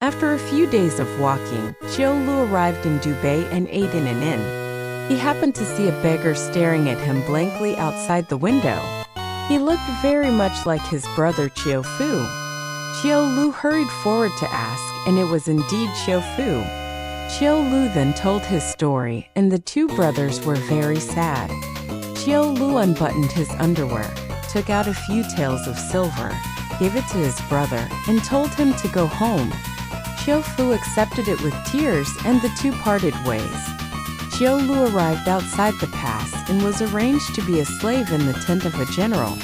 After a few days of walking, Xiaolu arrived in Dubei and ate in an inn. He happened to see a beggar staring at him blankly outside the window. He looked very much like his brother Xiaofu. Xiaolu hurried forward to ask, and it was indeed Xiaofu. Xiaolu then told his story, and the two brothers were very sad. Xiaolu unbuttoned his underwear, took out a few taels of silver, gave it to his brother, and told him to go home. Xiaofu accepted it with tears, and the two parted ways. Xiaolu arrived outside the pass and was arranged to be a slave in the tent of a general.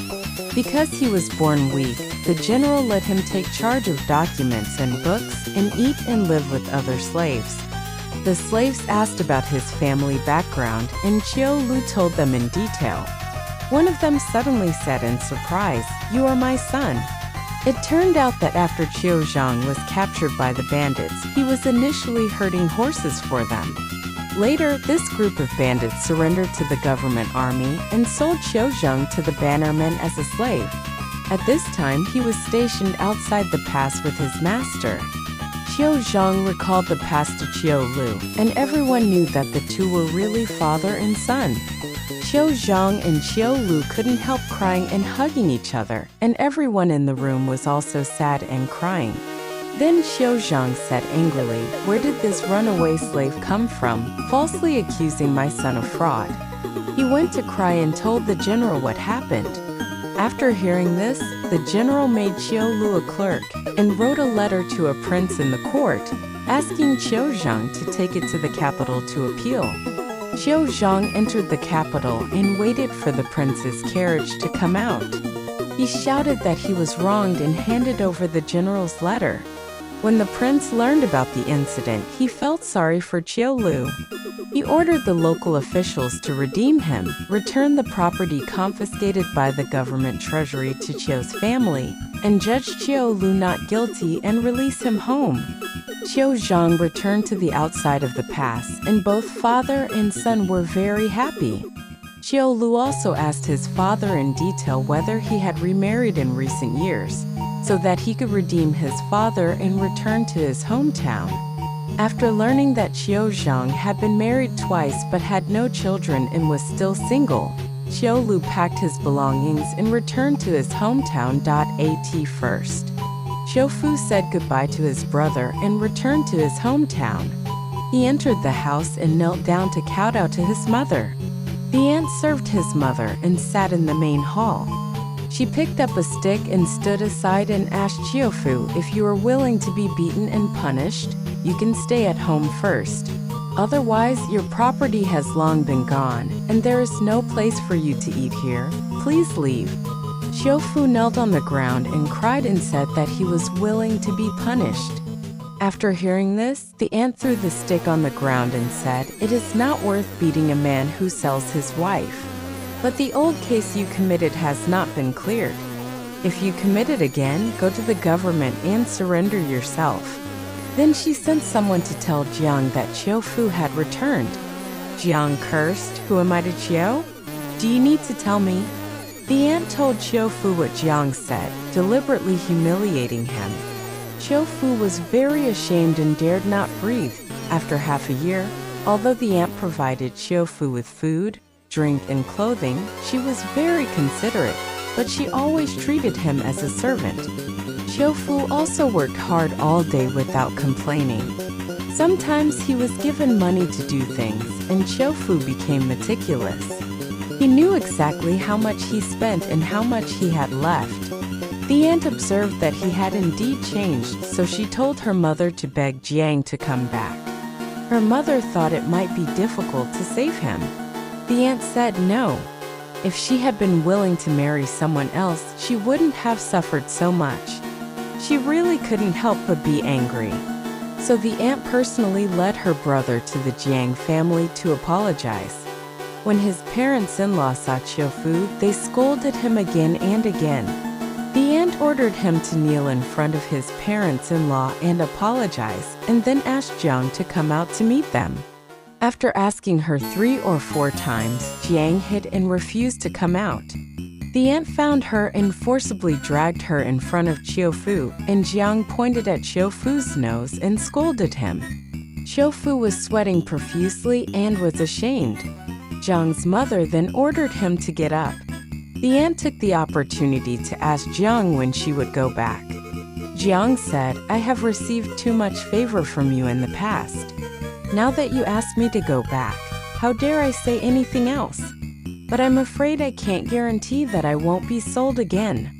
Because he was born weak, the general let him take charge of documents and books and eat and live with other slaves. The slaves asked about his family background, and Xiaolu told them in detail. One of them suddenly said in surprise, "You are my son." It turned out that after Xiaozhang was captured by the bandits, he was initially herding horses for them. Later, this group of bandits surrendered to the government army and sold Xiaozhang to the bannermen as a slave. At this time, he was stationed outside the pass with his master. Xiaozhang recalled the past to Xiaolu, and everyone knew that the two were really father and son. Xiaozhang and Xiaolu couldn't help crying and hugging each other, and everyone in the room was also sad and crying. Then Xiaozhang said angrily, "Where did this runaway slave come from, falsely accusing my son of fraud?" He went to cry and told the general what happened. After hearing this, the general made Xiaolu a clerk and wrote a letter to a prince in the court, asking Xiaozhang to take it to the capital to appeal. Xiaozhang entered the capital and waited for the prince's carriage to come out. He shouted that he was wronged and handed over the general's letter. When the prince learned about the incident, he felt sorry for Xiaolu. He ordered the local officials to redeem him, return the property confiscated by the government treasury to Xiao's family, and judge Xiaolu not guilty and release him home. Xiaozhang returned to the outside of the pass, and both father and son were very happy. Xiaolu also asked his father in detail whether he had remarried in recent years, so that he could redeem his father and return to his hometown. After learning that Xiaozhang had been married twice but had no children and was still single, Xiaolu packed his belongings and returned to his hometown. At first, Xiaofu said goodbye to his brother and returned to his hometown. He entered the house and knelt down to kowtow to his mother. The aunt served his mother and sat in the main hall. She picked up a stick and stood aside and asked Xiaofu, "If you are willing to be beaten and punished, you can stay at home first. Otherwise, your property has long been gone, and there is no place for you to eat here. Please leave." Xiaofu knelt on the ground and cried and said that he was willing to be punished. After hearing this, the aunt threw the stick on the ground and said, "It is not worth beating a man who sells his wife. But the old case you committed has not been cleared. If you commit it again, go to the government and surrender yourself." Then she sent someone to tell Jiang that Xiaofu had returned. Jiang cursed, "Who am I to Xiao? Do you need to tell me?" The aunt told Xiaofu what Jiang said, deliberately humiliating him. Xiaofu was very ashamed and dared not breathe. After half a year, although the aunt provided Xiaofu with food, drink, and clothing, she was very considerate, but she always treated him as a servant. Xiaofu also worked hard all day without complaining. Sometimes he was given money to do things, and Xiaofu became meticulous. He knew exactly how much he spent and how much he had left. The aunt observed that he had indeed changed, so she told her mother to beg Jiang to come back. Her mother thought it might be difficult to save him. The aunt said no. If she had been willing to marry someone else, she wouldn't have suffered so much. She really couldn't help but be angry. So the aunt personally led her brother to the Jiang family to apologize. When his parents-in-law saw Xiaofu, they scolded him again and again. The aunt ordered him to kneel in front of his parents-in-law and apologize, and then asked Jiang to come out to meet them. After asking her 3 or 4 times, Jiang hid and refused to come out. The aunt found her and forcibly dragged her in front of Qiufu, and Jiang pointed at Qiufu's nose and scolded him. Qiufu was sweating profusely and was ashamed. Jiang's mother then ordered him to get up. The aunt took the opportunity to ask Jiang when she would go back. Jiang said, "I have received too much favor from you in the past. Now that you ask me to go back, how dare I say anything else? But I'm afraid I can't guarantee that I won't be sold again.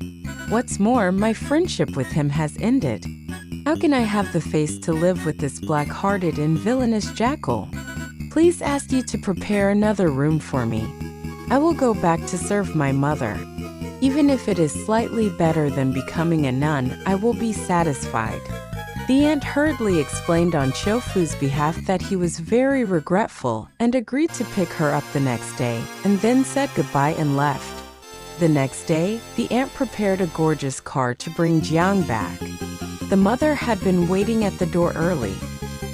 What's more, my friendship with him has ended. How can I have the face to live with this black-hearted and villainous jackal? Please ask you to prepare another room for me. I will go back to serve my mother. Even if it is slightly better than becoming a nun, I will be satisfied." The aunt hurriedly explained on Qiufu's behalf that he was very regretful and agreed to pick her up the next day, and then said goodbye and left. The next day, the aunt prepared a gorgeous car to bring Jiang back. The mother had been waiting at the door early.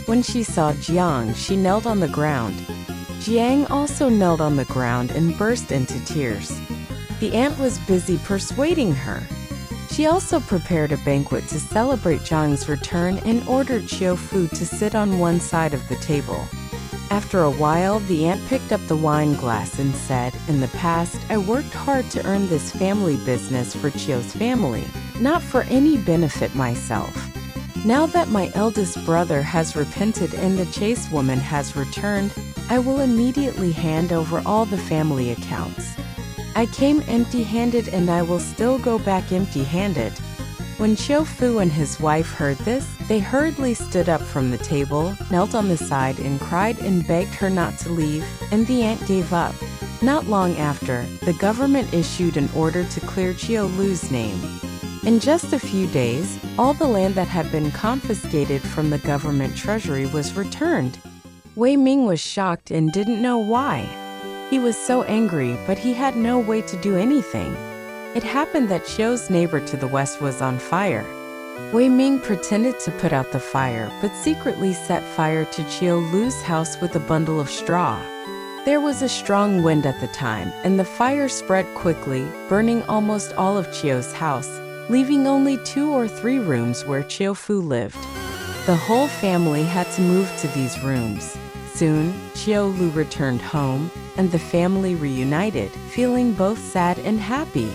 When she saw Jiang, she knelt on the ground. Jiang also knelt on the ground and burst into tears. The aunt was busy persuading her. She also prepared a banquet to celebrate Jiang's return and ordered Qiufu to sit on one side of the table. After a while, the aunt picked up the wine glass and said, "In the past, I worked hard to earn this family business for Qiu's family, not for any benefit myself. Now that my eldest brother has repented and the chaste woman has returned, I will immediately hand over all the family accounts. I came empty-handed and I will still go back empty-handed." When Qiufu and his wife heard this, they hurriedly stood up from the table, knelt on the side and cried and begged her not to leave, and the aunt gave up. Not long after, the government issued an order to clear Qiu's name. In just a few days, all the land that had been confiscated from the government treasury was returned. Wei Ming was shocked and didn't know why. He was so angry, but he had no way to do anything. It happened that Qiu's neighbor to the west was on fire. Wei Ming pretended to put out the fire, but secretly set fire to Qiu's house with a bundle of straw. There was a strong wind at the time, and the fire spread quickly, burning almost all of Qiu's house, leaving only 2 or 3 rooms where Qiufu lived. The whole family had to move to these rooms. Soon, Qiu returned home, and the family reunited, feeling both sad and happy.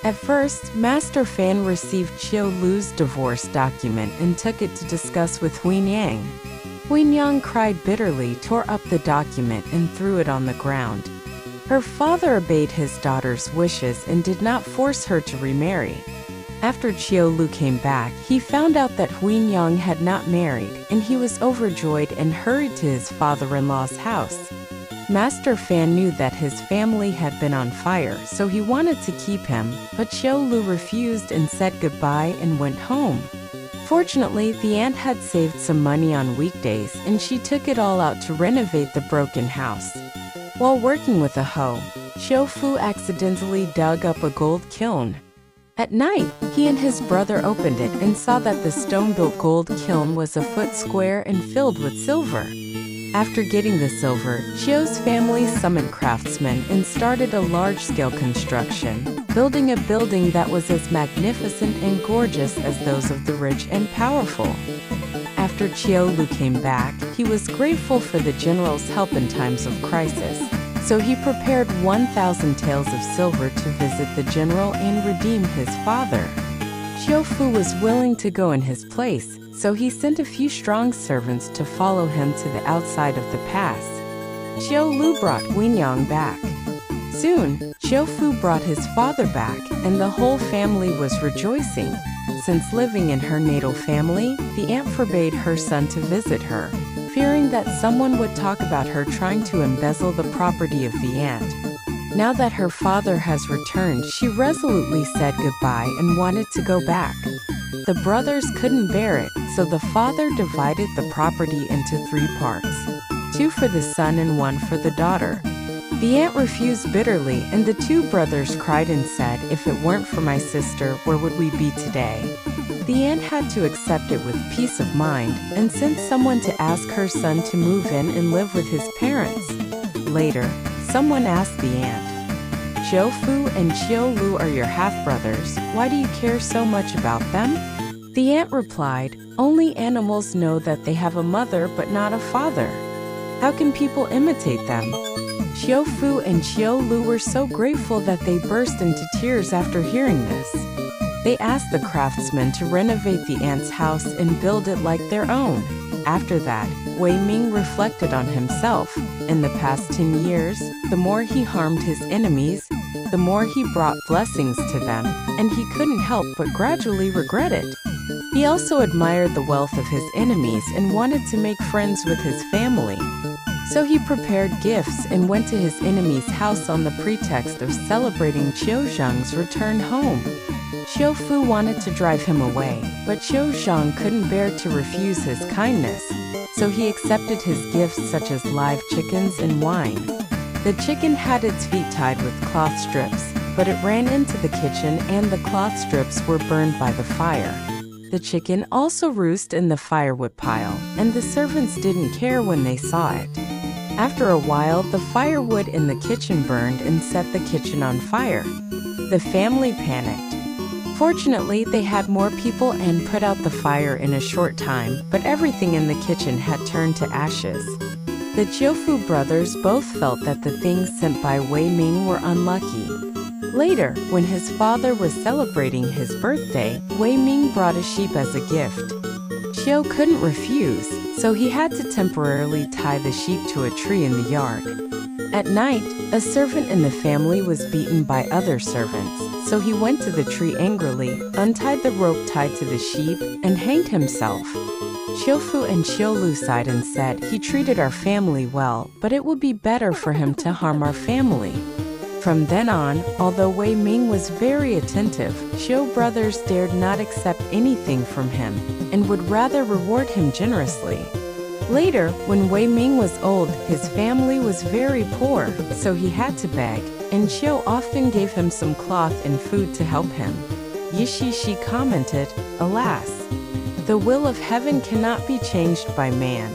At first, Master Fan received Qiu's divorce document and took it to discuss with Huinyang. Huinyang cried bitterly, tore up the document, and threw it on the ground. Her father obeyed his daughter's wishes and did not force her to remarry. After Qiu came back, he found out that Huinyang had not married, and he was overjoyed and hurried to his father-in-law's house. Master Fan knew that his family had been on fire, so he wanted to keep him, but Qiu refused and said goodbye and went home. Fortunately, the aunt had saved some money on weekdays, and she took it all out to renovate the broken house. While working with a hoe, Qiufu accidentally dug up a gold kiln. At night, he and his brother opened it and saw that the stone-built gold kiln was a foot square and filled with silver. After getting the silver, Qiu's family summoned craftsmen and started a large-scale construction, building a building that was as magnificent and gorgeous as those of the rich and powerful. After Qiu came back, he was grateful for the general's help in times of crisis, so he prepared 1,000 taels of silver to visit the general and redeem his father. Qiufu was willing to go in his place, so he sent a few strong servants to follow him to the outside of the pass. Qiu brought Huinyang back. Soon, Qiufu brought his father back, and the whole family was rejoicing. Since living in her natal family, the aunt forbade her son to visit her, fearing that someone would talk about her trying to embezzle the property of the aunt. Now that her father has returned, she resolutely said goodbye and wanted to go back. The brothers couldn't bear it, so the father divided the property into 3 parts, 2 for the son and 1 for the daughter. The aunt refused bitterly, and the 2 brothers cried and said, "If it weren't for my sister, where would we be today?" The aunt had to accept it with peace of mind and sent someone to ask her son to move in and live with his parents. Later, someone asked the aunt, Fu and Lu are your half-brothers. Why do you care so much about them? The ant replied, only animals know that they have a mother but not a father. How can people imitate them? Fu and Lu were so grateful that they burst into tears after hearing this. They asked the craftsman to renovate the ant's house and build it like their own. After that, Wei Ming reflected on himself. In the past 10 years, the more he harmed his enemies, the more he brought blessings to them, and he couldn't help but gradually regret it. He also admired the wealth of his enemies and wanted to make friends with his family. So he prepared gifts and went to his enemy's house on the pretext of celebrating Qiu Zhang's return home. Fu wanted to drive him away, but Qiu Zhang couldn't bear to refuse his kindness, so he accepted his gifts such as live chickens and wine. The chicken had its feet tied with cloth strips, but it ran into the kitchen and the cloth strips were burned by the fire. The chicken also roosted in the firewood pile, and the servants didn't care when they saw it. After a while, the firewood in the kitchen burned and set the kitchen on fire. The family panicked. Fortunately, they had more people and put out the fire in a short time, but everything in the kitchen had turned to ashes. The Fu brothers both felt that the things sent by Wei Ming were unlucky. Later, when his father was celebrating his birthday, Wei Ming brought a sheep as a gift. Qiu couldn't refuse, so he had to temporarily tie the sheep to a tree in the yard. At night, a servant in the family was beaten by other servants, so he went to the tree angrily, untied the rope tied to the sheep, and hanged himself. Fu and Lu sighed and said, he treated our family well, but it would be better for him to harm our family. From then on, although Wei Ming was very attentive, Qiu brothers dared not accept anything from him, and would rather reward him generously. Later, when Wei Ming was old, his family was very poor, so he had to beg, and Qiu often gave him some cloth and food to help him. Shi commented, alas, the will of heaven cannot be changed by man.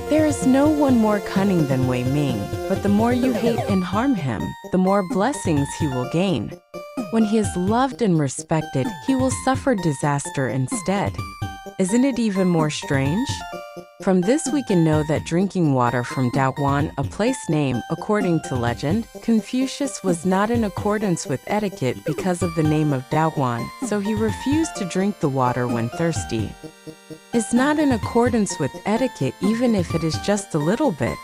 There is no one more cunning than Wei Ming, but the more you hate and harm him, the more blessings he will gain. When he is loved and respected, he will suffer disaster instead. Isn't it even more strange? From this we can know that drinking water from Daoguan, a place name, according to legend, Confucius was not in accordance with etiquette because of the name of Daoguan, so he refused to drink the water when thirsty. It's not in accordance with etiquette even if it is just a little bit.